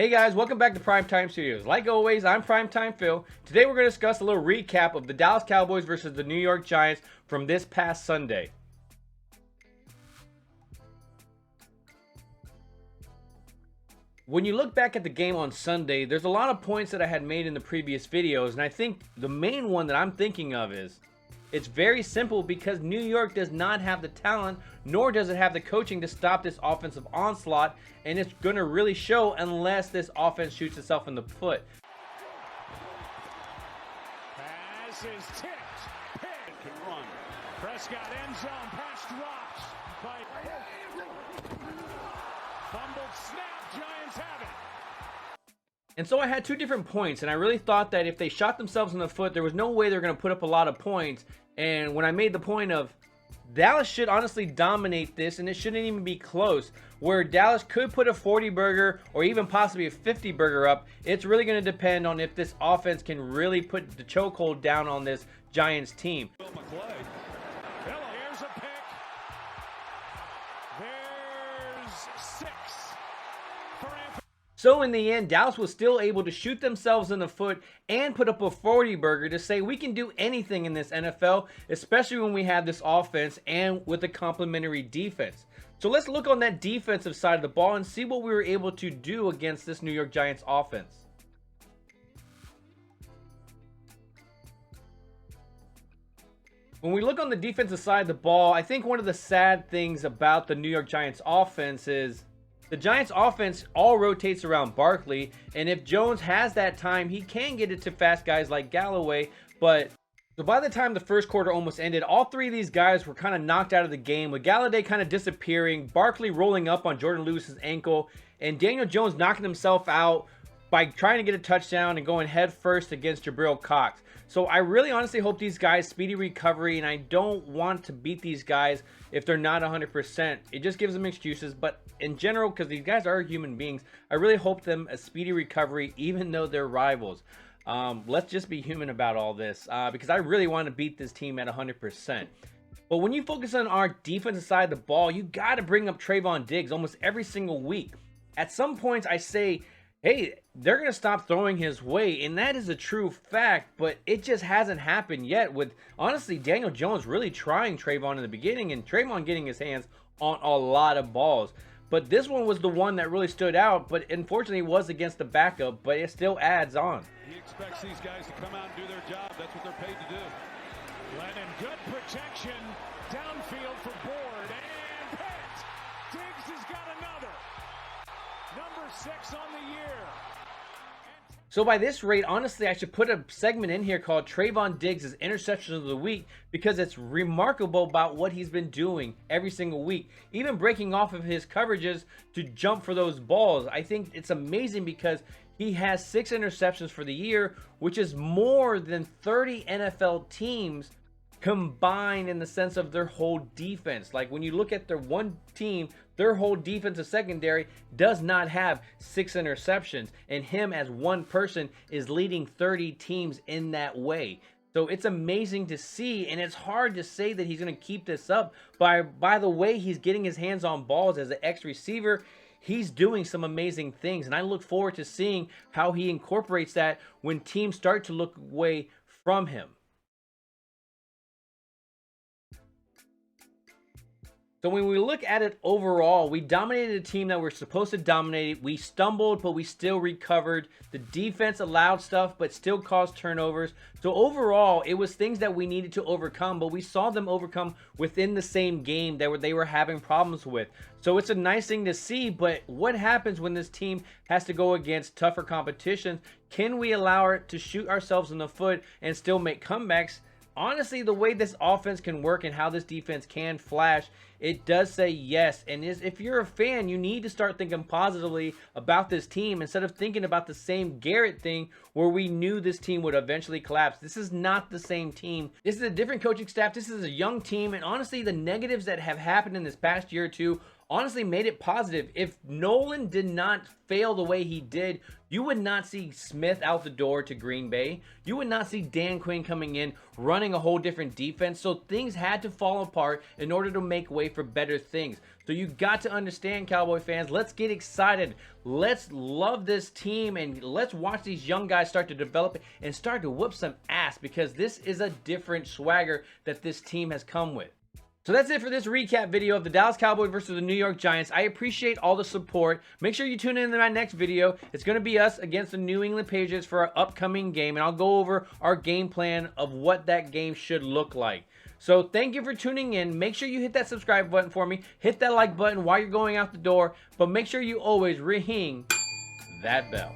Hey guys, welcome back to Primetime Studios. Like always, I'm Primetime Phil. Today we're going to discuss a little recap of the Dallas Cowboys versus the New York Giants from this past Sunday. When you look back at the game on Sunday, there's a lot of points that I had made in the previous videos, and I think the main one that I'm thinking of is it's very simple because New York does not have the talent, nor does it have the coaching to stop this offensive onslaught, and it's going to really show unless this offense shoots itself in the foot. Pass is tipped. Pitt can run. Prescott end zone. Pass drops. Fumbled snap. Giants have it. And so I had two different points, and I really thought that if they shot themselves in the foot, there was no way they're going to put up a lot of points. And when I made the point of Dallas should honestly dominate this, and it shouldn't even be close, where Dallas could put a 40-burger or even possibly a 50-burger up, it's really going to depend on if this offense can really put the chokehold down on this Giants team. Here's a pick. There's 6 for Anthony. So in the end, Dallas was still able to shoot themselves in the foot and put up a 40-burger to say we can do anything in this NFL, especially when we have this offense and with a complementary defense. So let's look on that defensive side of the ball and see what we were able to do against this New York Giants offense. When we look on the defensive side of the ball, I think one of the sad things about the New York Giants offense is the Giants offense all rotates around Barkley, and if Jones has that time, he can get it to fast guys like Galloway. But so by the time the first quarter almost ended, all three of these guys were kind of knocked out of the game, with Galloway kind of disappearing, Barkley rolling up on Jordan Lewis's ankle, and Daniel Jones knocking himself out by trying to get a touchdown and going head first against Jabril Cox. So I really honestly hope these guys speedy recovery, and I don't want to beat these guys if they're not 100%. It just gives them excuses, but in general, because these guys are human beings, I really hope them a speedy recovery even though they're rivals. Let's just be human about all this because I really want to beat this team at 100%. But when you focus on our defensive side of the ball, you got to bring up Trayvon Diggs almost every single week. At some points I say, hey, they're going to stop throwing his way, and that is a true fact, but it just hasn't happened yet with, honestly, Daniel Jones really trying Trayvon in the beginning and Trayvon getting his hands on a lot of balls. But this one was the one that really stood out, but unfortunately it was against the backup, but it still adds on. He expects these guys to come out and do their job. That's what they're paid to do. Lennon, good protection, downfield for Board, and Pitt. Diggs has got another. Number 6 on the year. So by this rate, honestly, I should put a segment in here called Trayvon Diggs' Interceptions of the Week, because it's remarkable about what he's been doing every single week, even breaking off of his coverages to jump for those balls. I think it's amazing because he has 6 interceptions for the year, which is more than 30 NFL teams combined in the sense of their whole defense. Like when you look at their one team, their whole defensive secondary does not have 6 interceptions, and him as one person is leading 30 teams in that way. So it's amazing to see, and it's hard to say that he's going to keep this up by the way he's getting his hands on balls as an ex-receiver. He's doing some amazing things, and I look forward to seeing how he incorporates that when teams start to look away from him. So when we look at it overall, we dominated a team that we're supposed to dominate. We stumbled, but we still recovered. The defense allowed stuff, but still caused turnovers. So overall, it was things that we needed to overcome, but we saw them overcome within the same game that they were having problems with. So it's a nice thing to see, but what happens when this team has to go against tougher competition? Can we allow it to shoot ourselves in the foot and still make comebacks? Honestly, the way this offense can work and how this defense can flash, it does say yes. And if you're a fan, you need to start thinking positively about this team instead of thinking about the same Garrett thing where we knew this team would eventually collapse. This is not the same team. This is a different coaching staff. This is a young team. And honestly, the negatives that have happened in this past year or two honestly made it positive. If Nolan did not fail the way he did, you would not see Smith out the door to Green Bay. You would not see Dan Quinn coming in, running a whole different defense. So things had to fall apart in order to make way for better things. So you got to understand, Cowboy fans, let's get excited. Let's love this team and let's watch these young guys start to develop and start to whoop some ass, because this is a different swagger that this team has come with. So that's it for this recap video of the Dallas Cowboys versus the New York Giants. I appreciate all the support. Make sure you tune in to my next video. It's going to be us against the New England Patriots for our upcoming game, and I'll go over our game plan of what that game should look like. So thank you for tuning in. Make sure you hit that subscribe button for me. Hit that like button while you're going out the door, but make sure you always ring that bell.